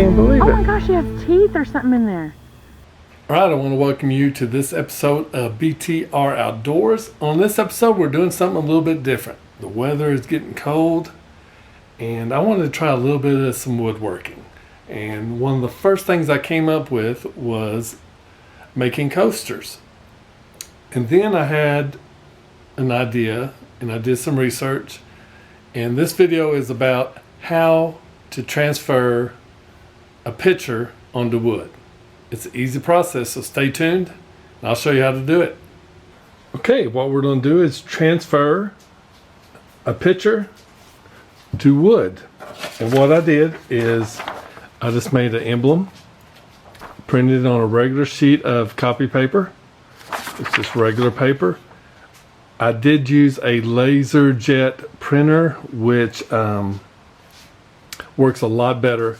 can't believe Oh it. my gosh, he has teeth or something in there. All right, I want to welcome you to this episode of BTR Outdoors. On this episode, we're doing something a little bit different. The weather is getting cold, and I wanted to try a little bit of some woodworking. And one of the first things I came up with was making coasters. And then I had an idea, and I did some research. And this video is about how to transfer a picture onto wood. It's an easy process, so stay tuned, and I'll show you how to do it. Okay, what we're going to do is transfer a picture to wood. And what I did is I just made an emblem, printed it on a regular sheet of copy paper. It's just regular paper. I did use a LaserJet printer, which works a lot better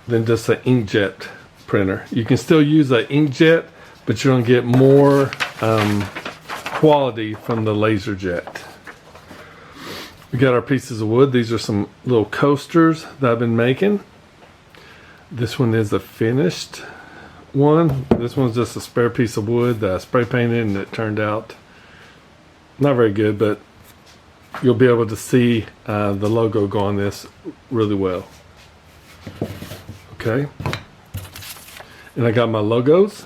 than just an inkjet printer. You can still use an inkjet, but you're going to get more quality from the LaserJet. We got our pieces of wood. These are some little coasters that I've been making. This one is a finished one. This one's just a spare piece of wood that I spray painted, and it turned out not very good, but you'll be able to see the logo go on this really well. Okay. And I got my logos.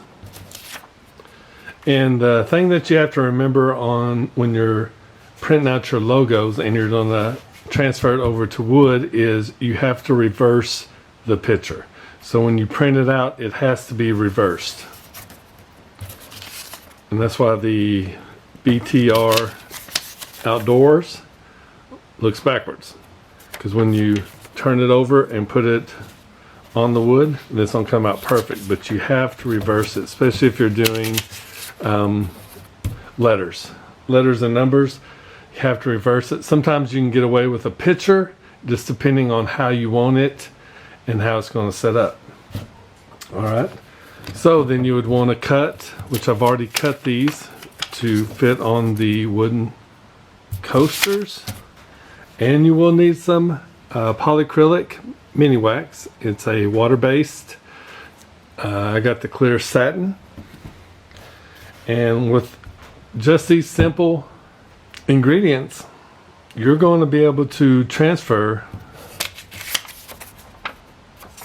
And the thing that you have to remember on when you're printing out your logos and you're going to transfer it over to wood is you have to reverse the picture. So when you print it out, it has to be reversed. And that's why the BTR Outdoors looks backwards. Because when you turn it over and put it on the wood, this don't come out perfect, but you have to reverse it, especially if you're doing letters and numbers. You have to reverse it. Sometimes you can get away with a picture, just depending on how you want it and how it's going to set up. All right. So then you would want to cut, which I've already cut these to fit on the wooden coasters, and you will need some polyacrylic mini wax. It's a water-based. I got the clear satin, and with just these simple ingredients, you're going to be able to transfer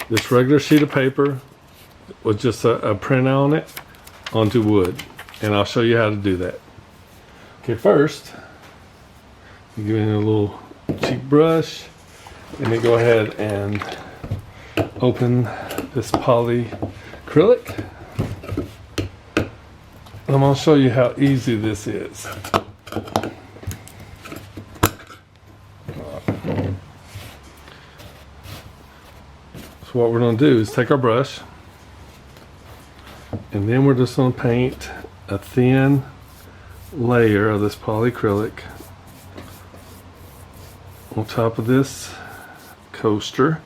this regular sheet of paper with just a print on it onto wood, and I'll show you how to do that. Okay, first you give it a little cheap brush, and then go ahead and open this polyacrylic. I'm going to show you how easy this is. So what we're going to do is take our brush, and then we're just going to paint a thin layer of this polyacrylic on top of this coaster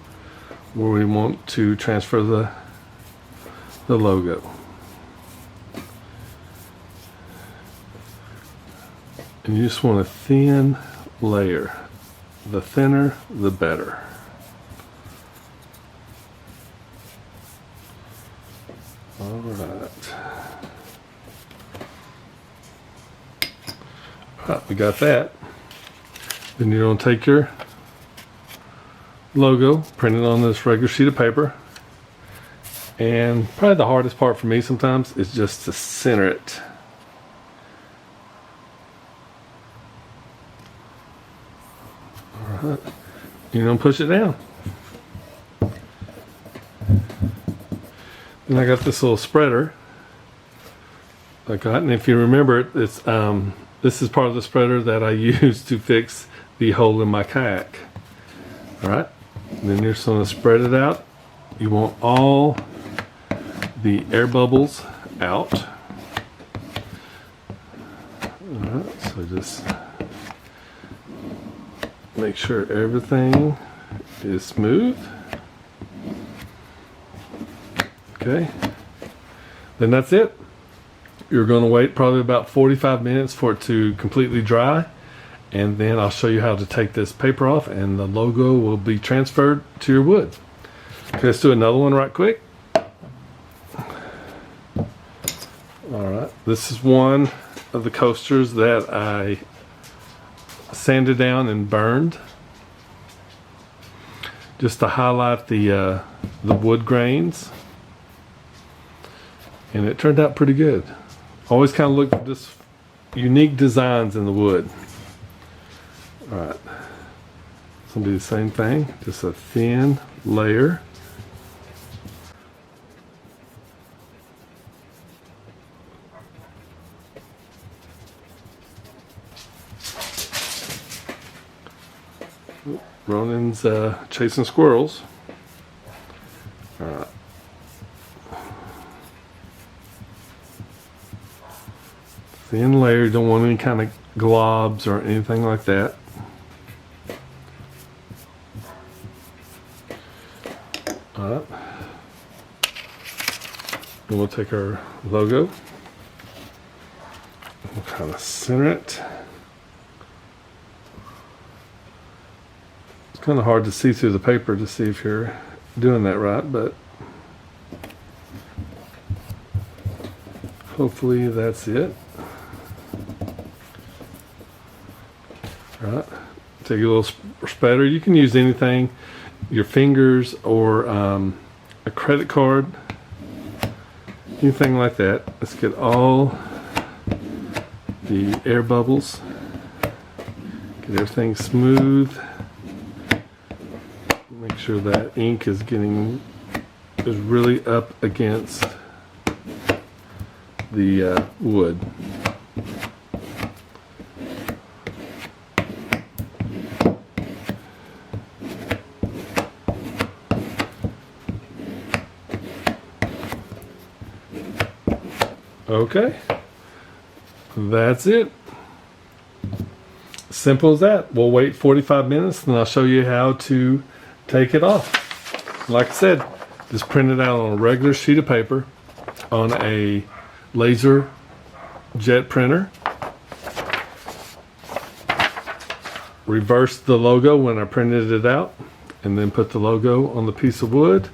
where we want to transfer the logo. And you just want a thin layer. The thinner, the better. All right. All right, we got that. Then you're going to take your logo, print it on this regular sheet of paper, and probably the hardest part for me sometimes is just to center it. All right, you're going to push it down. Then I got this little spreader I got, and if you remember it, it's this is part of the spreader that I use to fix the hole in my kayak. All right, and then you're just going to spread it out. You want all the air bubbles out. All right, so just make sure everything is smooth. Okay, then that's it. You're going to wait probably about 45 minutes for it to completely dry, and then I'll show you how to take this paper off and the logo will be transferred to your wood. Okay, let's do another one right quick. Alright, this is one of the coasters that I sanded down and burned just to highlight the wood grains, and it turned out pretty good. Always kind of look for just unique designs in the wood. Alright, it's going to be the same thing, just a thin layer. Ronan's chasing squirrels. Alright. Thin layer, don't want any kind of globs or anything like that. Alright. Then we'll take our logo. We'll kind of center it. Kind of hard to see through the paper to see if you're doing that right, but hopefully that's it. Right, take a little spatter. You can use anything, your fingers or a credit card, anything like that. Let's get all the air bubbles, get everything smooth. Make sure that ink is really up against the wood. Okay, that's it. Simple as that. We'll wait 45 minutes and I'll show you how to take it off. Like I said, just print it out on a regular sheet of paper on a laser jet printer. Reverse the logo when I printed it out, and then put the logo on the piece of wood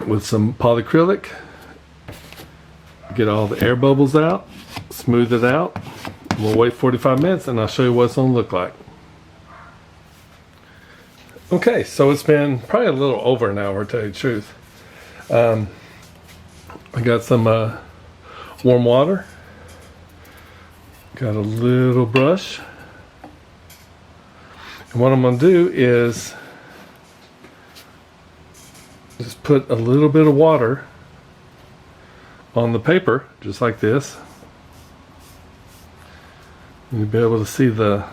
with some polyacrylic. Get all the air bubbles out, smooth it out. We'll wait 45 minutes and I'll show you what it's going to look like. Okay, so it's been probably a little over an hour, to tell you the truth. I got some warm water. Got a little brush. And what I'm going to do is just put a little bit of water on the paper, just like this. You'll be able to see the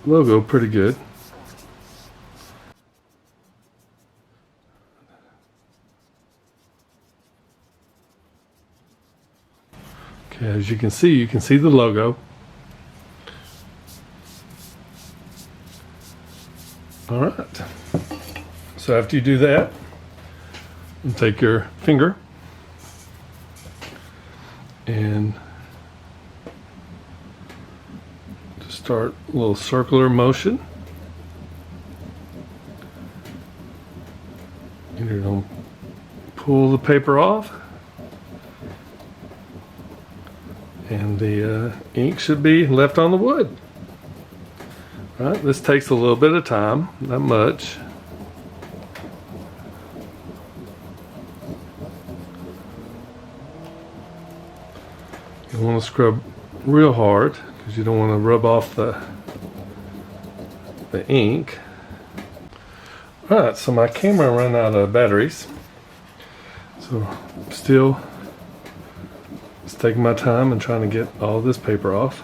logo pretty good. Okay, as you can see the logo. All right. So after you do that, you take your finger and just start a little circular motion. And you're going to pull the paper off. And the ink should be left on the wood. All right, this takes a little bit of time, not much. You want to scrub real hard because you don't want to rub off the ink. All right, so my camera ran out of batteries, so I'm still just taking my time and trying to get all this paper off.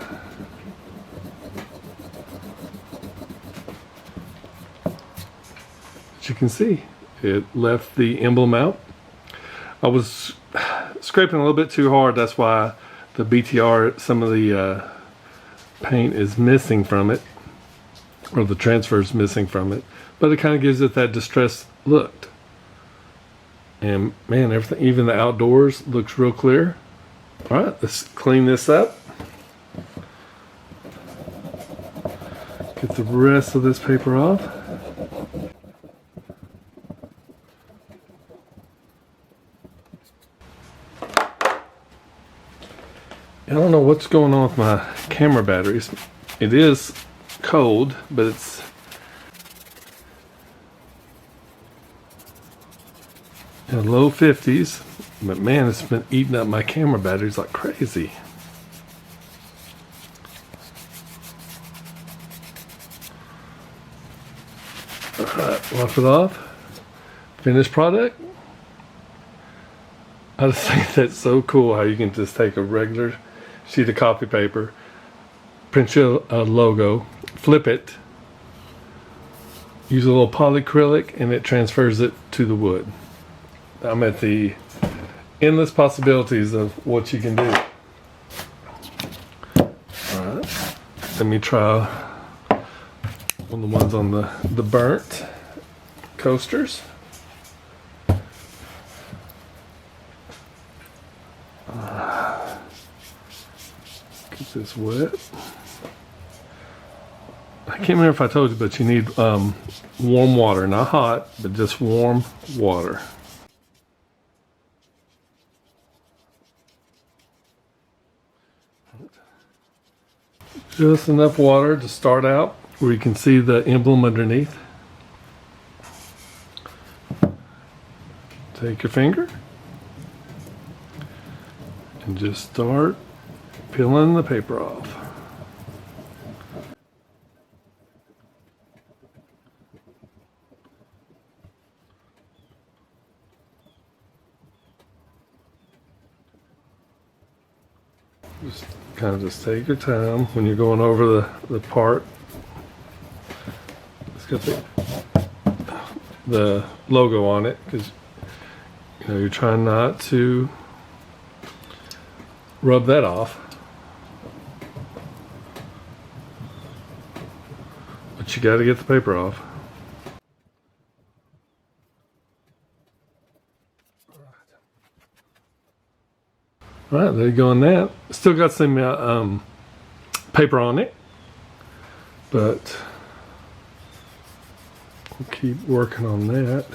As you can see, it left the emblem out. I was scraping a little bit too hard, that's why the BTR, some of the paint is missing from it, or the transfer is missing from it, but it kind of gives it that distressed look. And man, everything, even the outdoors, looks real clear. All right, let's clean this up. Get the rest of this paper off. what's going on with my camera batteries. It is cold, but it's in the low 50s. But man, it's been eating up my camera batteries like crazy. Alright, wipe it off. Finished product. I just think that's so cool how you can just take a regular sheet of copy paper, print you a logo, flip it, use a little polyacrylic, and it transfers it to the wood. I'm at the endless possibilities of what you can do. Alright, let me try one of the ones on the burnt coasters. Get this wet. I can't remember if I told you, but you need warm water, not hot, but just warm water. Just enough water to start out where you can see the emblem underneath. Take your finger and just start peeling the paper off. Just kind of just take your time when you're going over the part. It's got the logo on it because you're trying not to rub that off. But you got to get the paper off. All right, there you go on that. Still got some paper on it, but we'll keep working on that.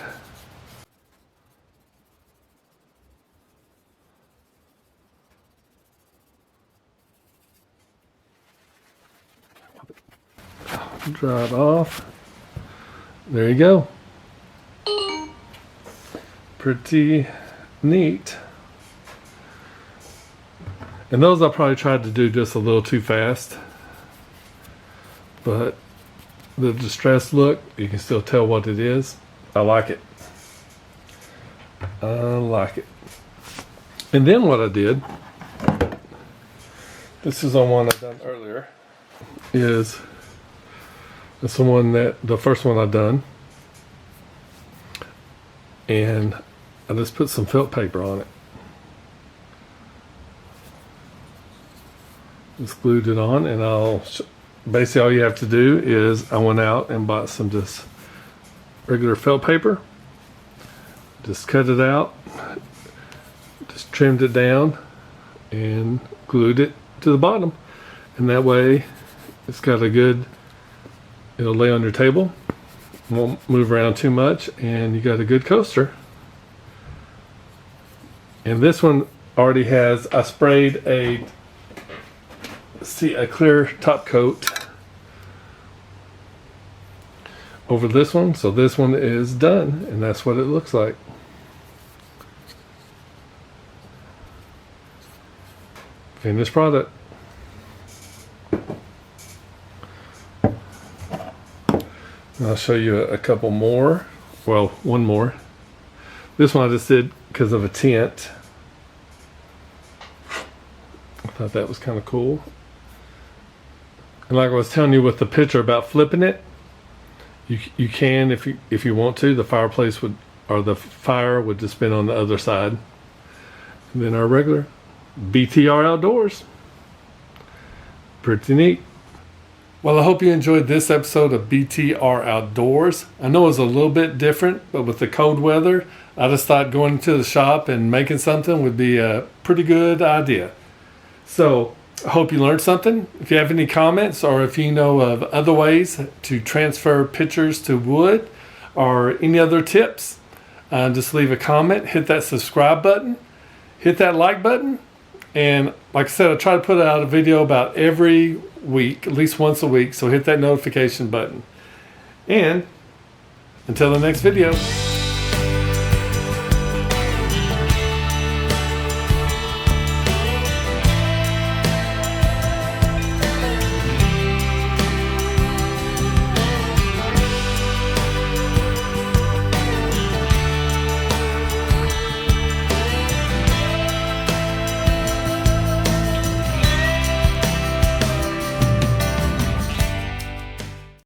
Dry it off. There you go. Pretty neat. And those I probably tried to do just a little too fast. But the distressed look, you can still tell what it is. I like it. I like it. And then what I did, this is on one I done earlier, is it's the first one I done. And I just put some felt paper on it. Just glued it on, and basically all you have to do is I went out and bought some just regular felt paper, just cut it out, just trimmed it down and glued it to the bottom, and that way it's got it'll lay on your table, won't move around too much, and you got a good coaster. And this one already has, I sprayed a clear top coat over this one, so this one is done, and that's what it looks like. Finished product. I'll show you a couple more. Well, one more. This one I just did because of a tint. I thought that was kind of cool. And like I was telling you with the picture about flipping it, you can if you want to. The fireplace the fire would just spin on the other side. And then our regular BTR Outdoors. Pretty neat. Well, I hope you enjoyed this episode of BTR Outdoors. I know it's a little bit different, but with the cold weather, I just thought going to the shop and making something would be a pretty good idea. So I hope you learned something. If you have any comments, or if you know of other ways to transfer pictures to wood, or any other tips, just leave a comment, hit that subscribe button, hit that like button, And like I said, I try to put out a video about every week, at least once a week. So hit that notification button. And until the next video.